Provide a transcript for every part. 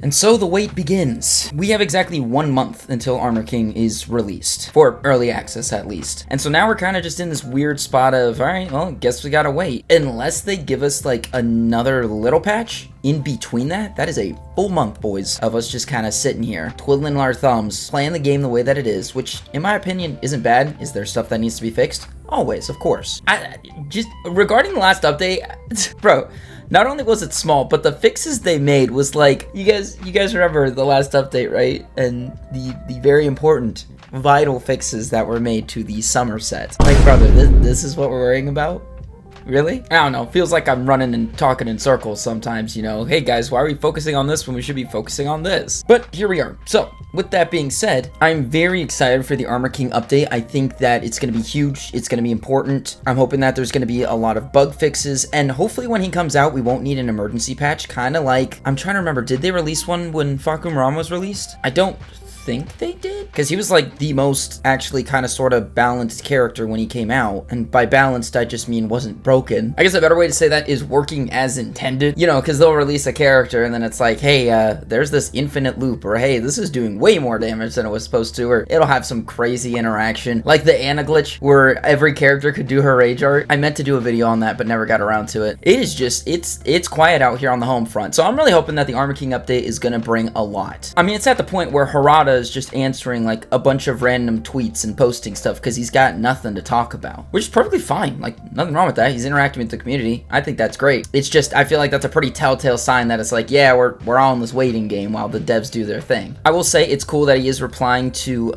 And so the wait begins. We have exactly 1 month until Armor King is released, for early access at least. And so now we're kind of just in this weird spot of, alright, well, guess we gotta wait. Unless they give us like another little patch in between that is a full month, boys, of us just kind of sitting here, twiddling our thumbs, playing the game the way that it is, which in my opinion isn't bad. Is there stuff that needs to be fixed? Always, of course. Just regarding the last update, bro, not only was it small, but the fixes they made was like, you guys remember the last update, right? And the very important, vital fixes that were made to the summer set. Like, brother, this is what we're worrying about? Really? I don't know. Feels like I'm running and talking in circles sometimes, you know. Hey guys, why are we focusing on this when we should be focusing on this? But here we are. So, with that being said, I'm very excited for the Armor King update. I think that it's going to be huge. It's going to be important. I'm hoping that there's going to be a lot of bug fixes, and hopefully when he comes out, we won't need an emergency patch. Kind of like, I'm trying to remember, did they release one when Fakum Ram was released? I don't think they did, because he was like the most actually kind of sort of balanced character when he came out, and by balanced I just mean wasn't broken. I guess a better way to say that is working as intended, you know, because they'll release a character and then it's like, hey, there's this infinite loop, or hey, this is doing way more damage than it was supposed to, or it'll have some crazy interaction like the Anna glitch where every character could do her rage art. I meant to do a video on that but never got around to it. It is just, it's quiet out here on the home front, so I'm really hoping that the Armor King update is gonna bring a lot. I mean, it's at the point where Harada is just answering like a bunch of random tweets and posting stuff because he's got nothing to talk about, which is perfectly fine. Like, nothing wrong with that. He's interacting with the community. I think that's great. It's just, I feel like that's a pretty telltale sign that it's like, yeah, we're all in this waiting game while the devs do their thing. I will say it's cool that he is replying to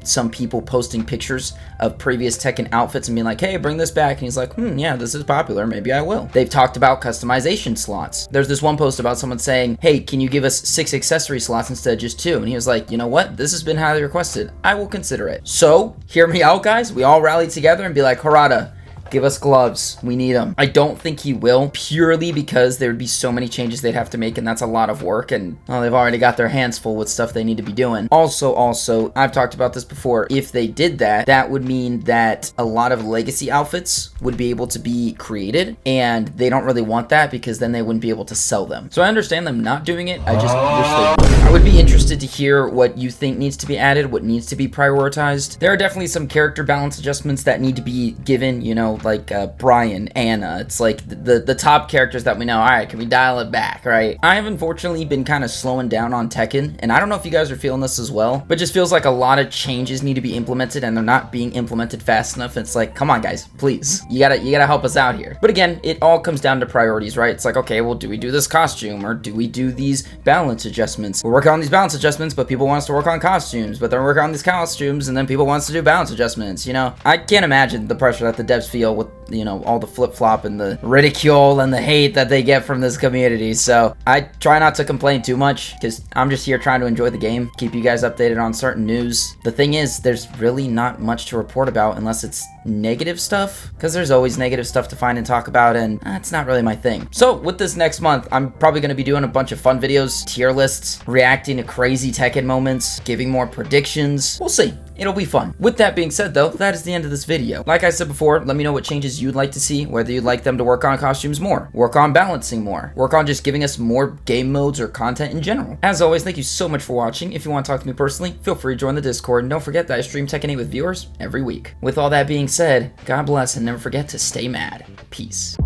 some people posting pictures of previous Tekken outfits and being like, hey, bring this back, and he's like, yeah, this is popular, maybe I will. They've talked about customization slots. There's this one post about someone saying, hey, can you give us 6 accessory slots instead of just 2? And he was like, you know what, this has been highly requested. I will consider it. So, hear me out, guys. We all rally together and be like, Harada, give us gloves. We need them. I don't think he will, purely because there would be so many changes they'd have to make, and that's a lot of work, and well, they've already got their hands full with stuff they need to be doing. Also, I've talked about this before. If they did that, that would mean that a lot of legacy outfits would be able to be created, and they don't really want that because then they wouldn't be able to sell them. So I understand them not doing it. I just wish they would. I would be interested to hear what you think needs to be added, what needs to be prioritized. There are definitely some character balance adjustments that need to be given, you know, like Brian, Anna. It's like the top characters that we know. All right, can we dial it back, right? I have unfortunately been kind of slowing down on Tekken, and I don't know if you guys are feeling this as well, but it just feels like a lot of changes need to be implemented and they're not being implemented fast enough. It's like, come on guys, please. You gotta help us out here. But again, it all comes down to priorities, right? It's like, okay, well, do we do this costume, or do we do these balance adjustments? We're working on these balance adjustments, but people want us to work on costumes, but they're working on these costumes and then people want us to do balance adjustments, you know? I can't imagine the pressure that the devs feel with, you know, all the flip-flop and the ridicule and the hate that they get from this community. So I try not to complain too much because I'm just here trying to enjoy the game, keep you guys updated on certain news. The thing is, there's really not much to report about unless it's negative stuff, because there's always negative stuff to find and talk about, and that's not really my thing. So with this next month, I'm probably going to be doing a bunch of fun videos, tier lists, reacting to crazy Tekken moments, giving more predictions. We'll see. It'll be fun. With that being said though, that is the end of this video. Like I said before, let me know what changes you'd like to see, whether you'd like them to work on costumes more, work on balancing more, work on just giving us more game modes or content in general. As always, thank you so much for watching. If you want to talk to me personally, feel free to join the Discord, and don't forget that I stream Tekken 8 with viewers every week. With all that being said, God bless, and never forget to stay mad. Peace.